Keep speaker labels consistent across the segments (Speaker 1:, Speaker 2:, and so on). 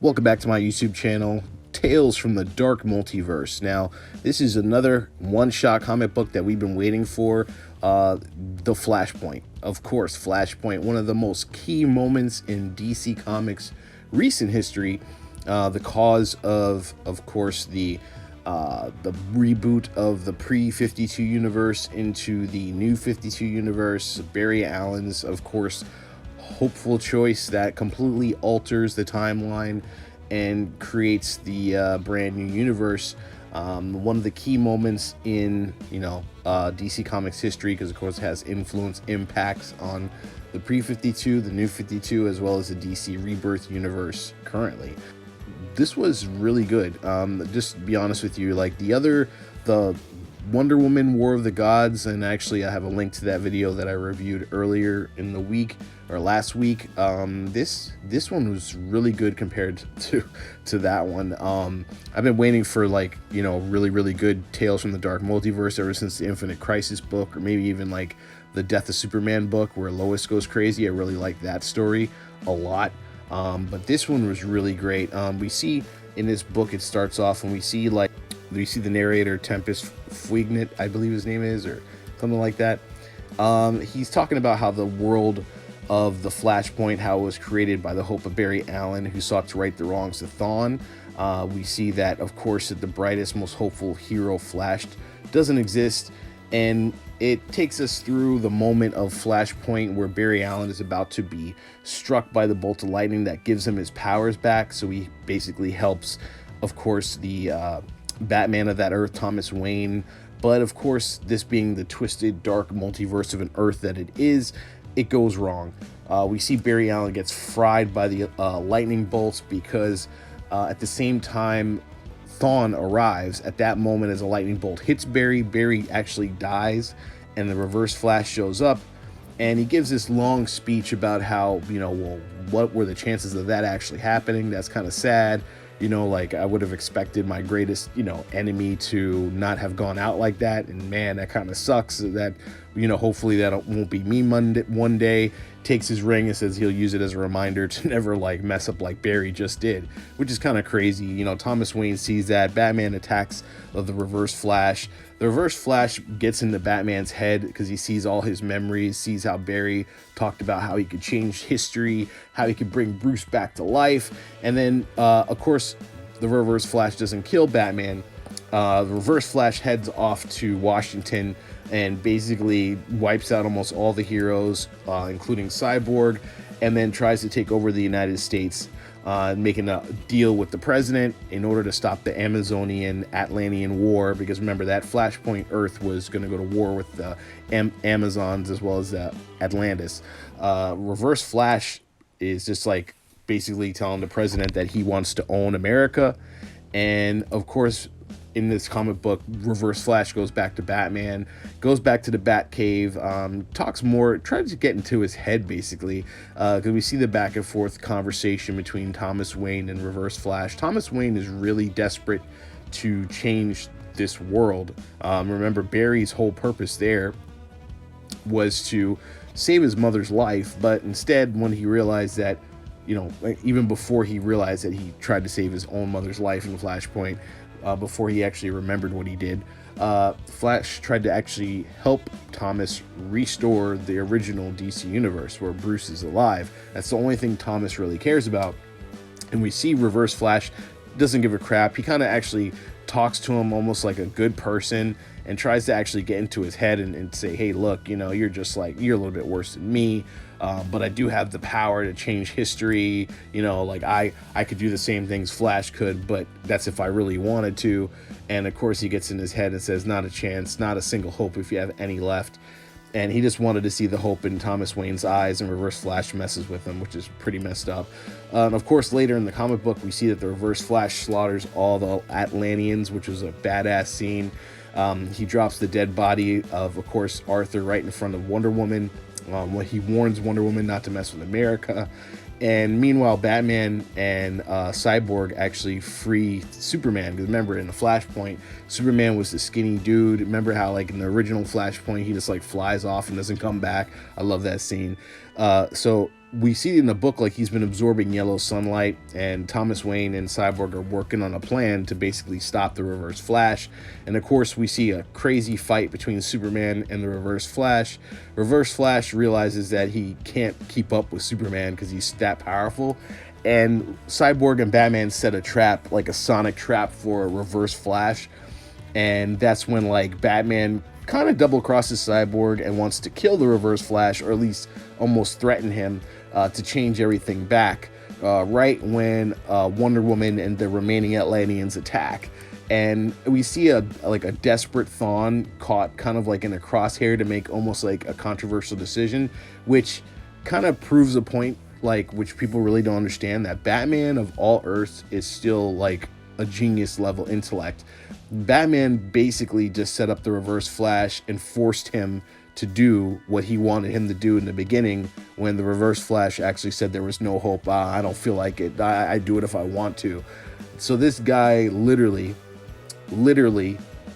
Speaker 1: Welcome back to my YouTube channel, Tales from the Dark Multiverse. Now, this is another one-shot comic book that we've been waiting for, the Flashpoint. Of course, Flashpoint, one of the most key moments in DC Comics' recent history, the cause of course, the reboot of the pre-52 universe into the new 52 universe. Barry Allen's, of course, hopeful choice that completely alters the timeline and creates the brand new universe. One of the key moments in DC Comics history, because of course it has impacts on the pre-52, the new 52, as well as the DC Rebirth universe currently. This was really good. Just to be honest with you, like the Wonder Woman War of the Gods, and actually I have a link to that video that I reviewed earlier in the week, or last week. This one was really good compared to that one. I've been waiting for really good Tales from the Dark Multiverse ever since the Infinite Crisis book, or maybe even like the Death of Superman book where Lois goes crazy. I really like that story a lot. But this one was really great. We see in this book, it starts off and we see the narrator, Tempest Fugit, I believe his name is, or something like that. He's talking about how the world of the Flashpoint, how it was created by the hope of Barry Allen, who sought to right the wrongs of Thawne. We see that, of course, that the brightest, most hopeful hero, Flash, doesn't exist. And it takes us through the moment of Flashpoint where Barry Allen is about to be struck by the bolt of lightning that gives him his powers back. So he basically helps, of course, the Batman of that Earth, Thomas Wayne. But of course, this being the twisted, dark multiverse of an Earth that it is, it goes wrong. We see Barry Allen gets fried by the lightning bolts because at the same time Thawne arrives. At that moment, as a lightning bolt hits Barry actually dies, and the Reverse Flash shows up, and he gives this long speech about how, well, what were the chances of that actually happening? That's kind of sad. Like I would have expected my greatest, enemy to not have gone out like that. And man, that kind of sucks. That, hopefully that won't be me one day. Takes his ring and says he'll use it as a reminder to never mess up like Barry just did, which is kind of crazy. Thomas Wayne sees that. Batman attacks the Reverse Flash. The Reverse Flash gets into Batman's head because he sees all his memories, sees how Barry talked about how he could change history, how he could bring Bruce back to life. And then, of course, the Reverse Flash doesn't kill Batman. The Reverse Flash heads off to Washington and basically wipes out almost all the heroes, including Cyborg, and then tries to take over the United States, making a deal with the president in order to stop the Amazonian Atlantean War, because remember that Flashpoint Earth was going to go to war with the Amazons as well as Atlantis. Reverse Flash is just basically telling the president that he wants to own America. And of course, in this comic book, Reverse Flash goes back to Batman, goes back to the Batcave, talks more, tries to get into his head basically, because we see the back and forth conversation between Thomas Wayne and Reverse Flash. Thomas Wayne is really desperate to change this world. Remember, Barry's whole purpose there was to save his mother's life, but instead, when he realized that, even before he realized that he tried to save his own mother's life in Flashpoint, before he actually remembered what he did, Flash tried to actually help Thomas restore the original DC universe where Bruce is alive. That's the only thing Thomas really cares about. And we see Reverse Flash doesn't give a crap. He kind of actually talks to him almost like a good person and tries to actually get into his head and say, hey, look, you're just you're a little bit worse than me. But I do have the power to change history. I could do the same things Flash could, but that's if I really wanted to. And of course he gets in his head and says, not a chance, not a single hope if you have any left. And he just wanted to see the hope in Thomas Wayne's eyes, and Reverse Flash messes with him, which is pretty messed up. Of course, later in the comic book, we see that the Reverse Flash slaughters all the Atlanteans, which was a badass scene. He drops the dead body of course, Arthur right in front of Wonder Woman. He warns Wonder Woman not to mess with America. And meanwhile, Batman and Cyborg actually free Superman. Because remember, in the Flashpoint, Superman was the skinny dude. Remember how, like, in the original Flashpoint, he just, like, flies off and doesn't come back? I love that scene. So we see in the book, like, he's been absorbing yellow sunlight, and Thomas Wayne and Cyborg are working on a plan to basically stop the Reverse Flash. And of course, we see a crazy fight between Superman and the Reverse Flash. Reverse Flash realizes that he can't keep up with Superman because he's that powerful, and Cyborg and Batman set a trap, like a sonic trap, for Reverse Flash. And that's when, like, Batman kind of double crosses Cyborg and wants to kill the Reverse Flash, or at least almost threaten him, to change everything back, right when Wonder Woman and the remaining Atlanteans attack. And we see a desperate Thawne caught kind of like in a crosshair to make almost like a controversial decision, which kind of proves a point, like, which people really don't understand, that Batman of all Earths is still like a genius level intellect. Batman basically just set up the Reverse Flash and forced him to do what he wanted him to do in the beginning, when the Reverse Flash actually said there was no hope. I don't feel like it. I do it if I want to. So this guy literally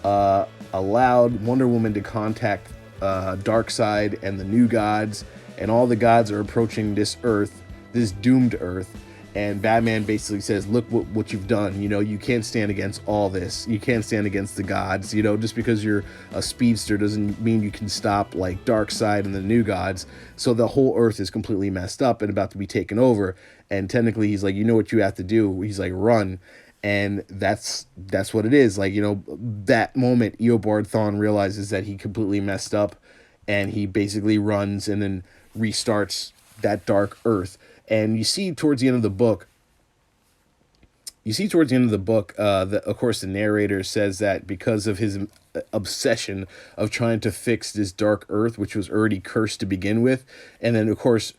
Speaker 1: allowed Wonder Woman to contact Darkseid and the New Gods, and all the gods are approaching this Earth, this doomed Earth. And Batman basically says, look what you've done. You know, you can't stand against all this. You can't stand against the gods. You know, just because you're a speedster doesn't mean you can stop, like, Darkseid and the New Gods. So the whole Earth is completely messed up and about to be taken over. And technically, he's like, you know what you have to do? He's like, run. And that's what it is. Like, you know, that moment, Eobard Thawne realizes that he completely messed up, and he basically runs and then restarts that dark Earth. And you see towards the end of the book, that, of course, the narrator says that because of his obsession of trying to fix this dark Earth, which was already cursed to begin with, and then, of course,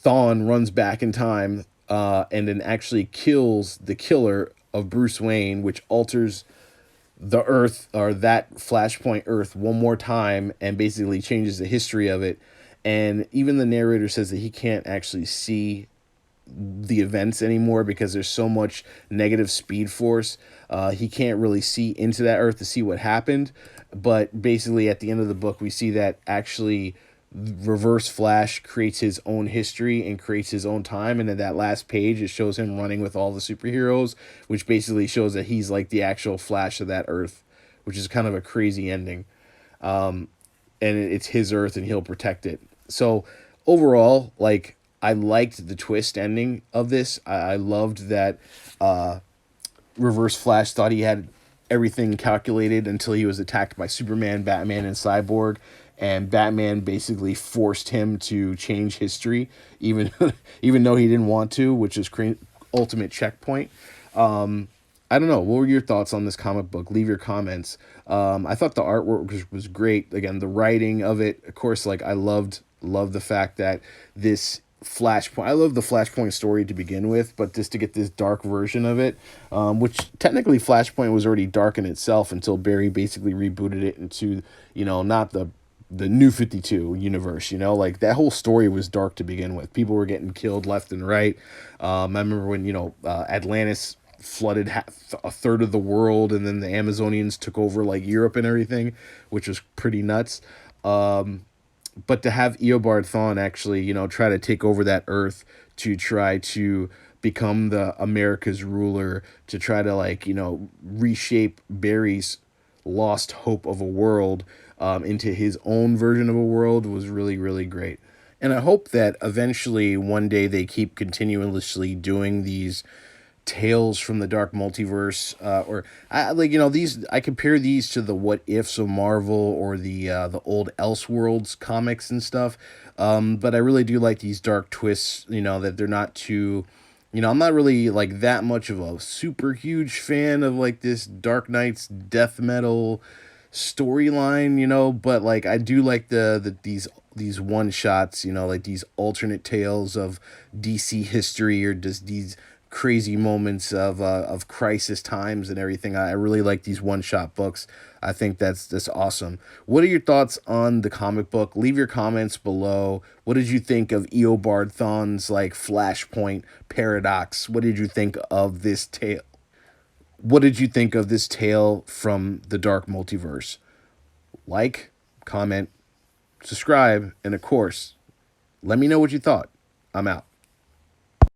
Speaker 1: Thawne runs back in time, and then actually kills the killer of Bruce Wayne, which alters the Earth, or that Flashpoint Earth, one more time, and basically changes the history of it. And even the narrator says that he can't actually see the events anymore because there's so much negative speed force. He can't really see into that Earth to see what happened. But basically, at the end of the book, we see that actually Reverse Flash creates his own history and creates his own time. And in that last page, it shows him running with all the superheroes, which basically shows that he's like the actual Flash of that Earth, which is kind of a crazy ending. And it's his Earth, and he'll protect it. So overall, like, I liked the twist ending of this. I loved that Reverse Flash thought he had everything calculated until he was attacked by Superman, Batman, and Cyborg. And Batman basically forced him to change history, even though he didn't want to, which is ultimate checkpoint. I don't know. What were your thoughts on this comic book? Leave your comments. I thought the artwork was great. Again, the writing of it, of course, like, I loved the fact that this Flashpoint, I love the Flashpoint story to begin with, but just to get this dark version of it, which technically Flashpoint was already dark in itself until Barry basically rebooted it into, you know, not the New 52 universe, you know, like, that whole story was dark to begin with. People were getting killed left and right. I remember when, you know, Atlantis flooded a third of the world, and then the Amazonians took over, like, Europe and everything, which was pretty nuts. But to have Eobard Thawne actually, you know, try to take over that Earth to try to become the America's ruler, to try to, like, you know, reshape Barry's lost hope of a world into his own version of a world, was really, really great. And I hope that eventually one day they keep continuously doing these tales from the Dark Multiverse, or like, you know, these, I compare these to the What Ifs of Marvel, or the old Elseworlds comics and stuff. But I really do like these dark twists, you know, that they're not too, you know, I'm not really like that much of a super huge fan of like this Dark Knight's death metal storyline, you know, but like I do like these one shots, you know, like these alternate tales of DC history, or just these crazy moments of crisis times and everything. I really like these one shot books. I think that's awesome. What are your thoughts on the comic book? Leave your comments below. What did you think of Eobard Thawne's like Flashpoint paradox? What did you think of this tale? What did you think of this tale from the Dark Multiverse? Like, comment, subscribe, and of course, let me know what you thought. I'm out.